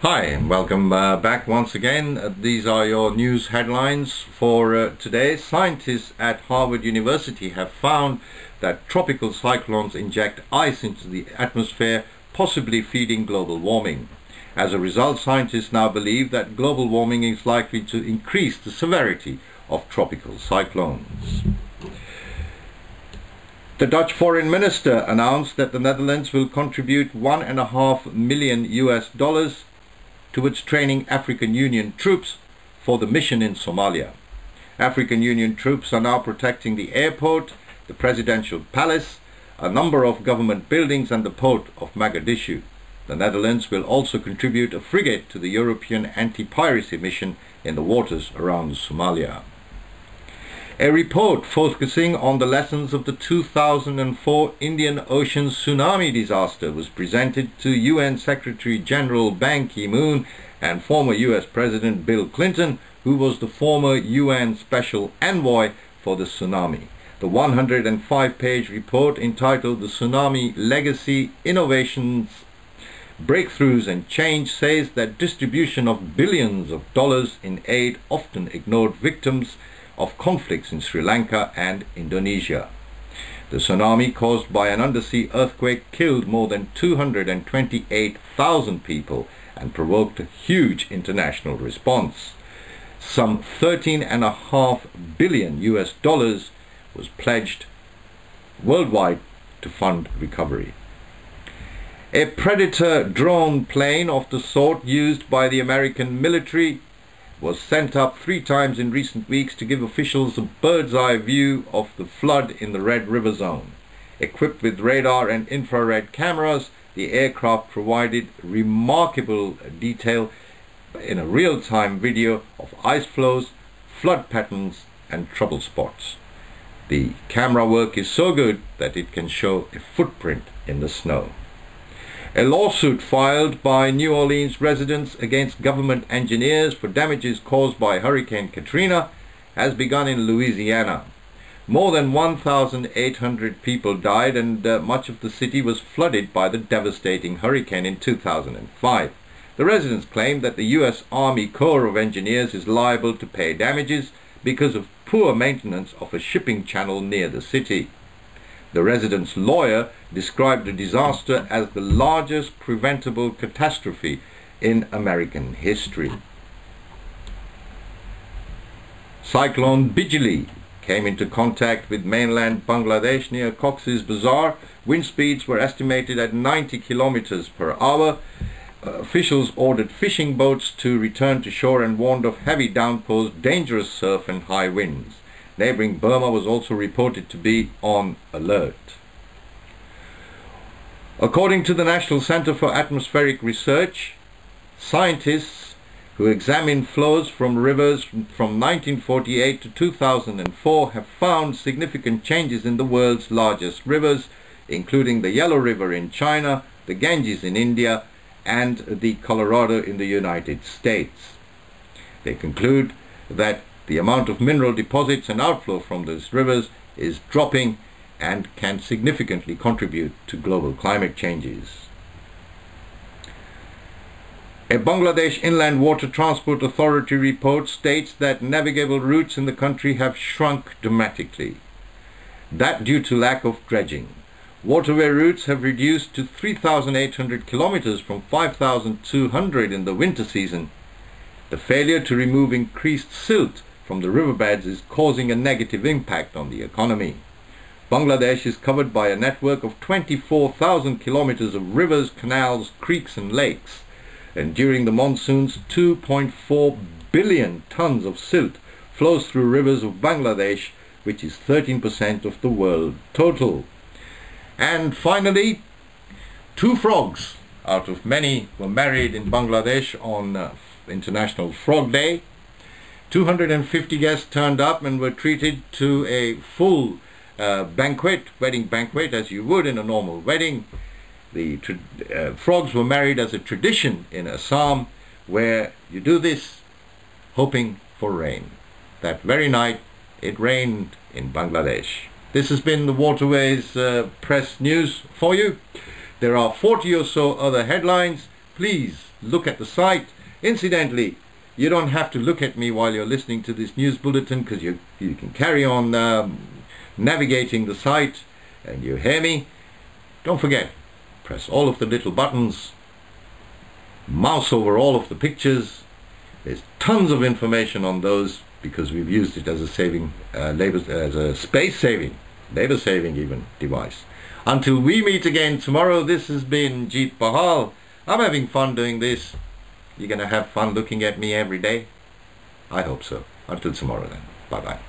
Hi, and welcome back once again. These are your news headlines for today. Scientists at Harvard University have found that tropical cyclones inject ice into the atmosphere, possibly feeding global warming. As a result, scientists now believe that global warming is likely to increase the severity of tropical cyclones. The Dutch Foreign Minister announced that the Netherlands will contribute $1.5 million towards training African Union troops for the mission in Somalia. African Union troops are now protecting the airport, the presidential palace, a number of government buildings and the port of Mogadishu. The Netherlands will also contribute a frigate to the European anti-piracy mission in the waters around Somalia. A report focusing on the lessons of the 2004 Indian Ocean tsunami disaster was presented to UN Secretary General Ban Ki-moon and former US President Bill Clinton, who was the former UN Special Envoy for the tsunami. The 105-page report entitled The Tsunami Legacy, Innovations, Breakthroughs and Change says that distribution of billions of dollars in aid often ignored victims of conflicts in Sri Lanka and Indonesia. The tsunami caused by an undersea earthquake killed more than 228,000 people and provoked a huge international response. Some $13.5 billion was pledged worldwide to fund recovery. A Predator drone plane of the sort used by the American military was sent up 3 times in recent weeks to give officials a bird's-eye view of the flood in the Red River zone. Equipped with radar and infrared cameras, the aircraft provided remarkable detail in a real-time video of ice flows, flood patterns and trouble spots. The camera work is so good that it can show a footprint in the snow. A lawsuit filed by New Orleans residents against government engineers for damages caused by Hurricane Katrina has begun in Louisiana. More than 1,800 people died and much of the city was flooded by the devastating hurricane in 2005. The residents claim that the U.S. Army Corps of Engineers is liable to pay damages because of poor maintenance of a shipping channel near the city. The residents' lawyer described the disaster as the largest preventable catastrophe in American history. Cyclone Bijli came into contact with mainland Bangladesh near Cox's Bazar. Wind speeds were estimated at 90 kilometers per hour. Officials ordered fishing boats to return to shore and warned of heavy downpours, dangerous surf and high winds. Neighboring Burma was also reported to be on alert. According to the National Center for Atmospheric Research, scientists who examined flows from rivers from 1948 to 2004 have found significant changes in the world's largest rivers, including the Yellow River in China, the Ganges in India, and the Colorado in the United States. They conclude that the amount of mineral deposits and outflow from those rivers is dropping and can significantly contribute to global climate changes. A Bangladesh Inland Water Transport Authority report states that navigable routes in the country have shrunk dramatically. That due to lack of dredging. Waterway routes have reduced to 3,800 kilometers from 5,200 in the winter season. The failure to remove increased silt from the riverbeds is causing a negative impact on the economy. Bangladesh is covered by a network of 24,000 kilometers of rivers, canals, creeks and lakes. And during the monsoons, 2.4 billion tons of silt flows through rivers of Bangladesh, which is 13% of the world total. And finally, 2 frogs out of many were married in Bangladesh on International Frog Day. 250 guests turned up and were treated to a full wedding banquet, as you would in a normal wedding. The frogs were married as a tradition in Assam, where you do this hoping for rain. That very night it rained in Bangladesh. This has been the Waterways press news for you. There are 40 or so other headlines. please look at the site. Incidentally, you don't have to look at me while you're listening to this news bulletin, because you can carry on navigating the site and you hear me. Don't forget, press all of the little buttons, mouse over all of the pictures. There's tons of information on those, because we've used it as a saving, as a space-saving, labor-saving even device. Until we meet again tomorrow, this has been Jeet Bahal. I'm having fun doing this. You're going to have fun looking at me every day? I hope so. Until tomorrow then. Bye-bye.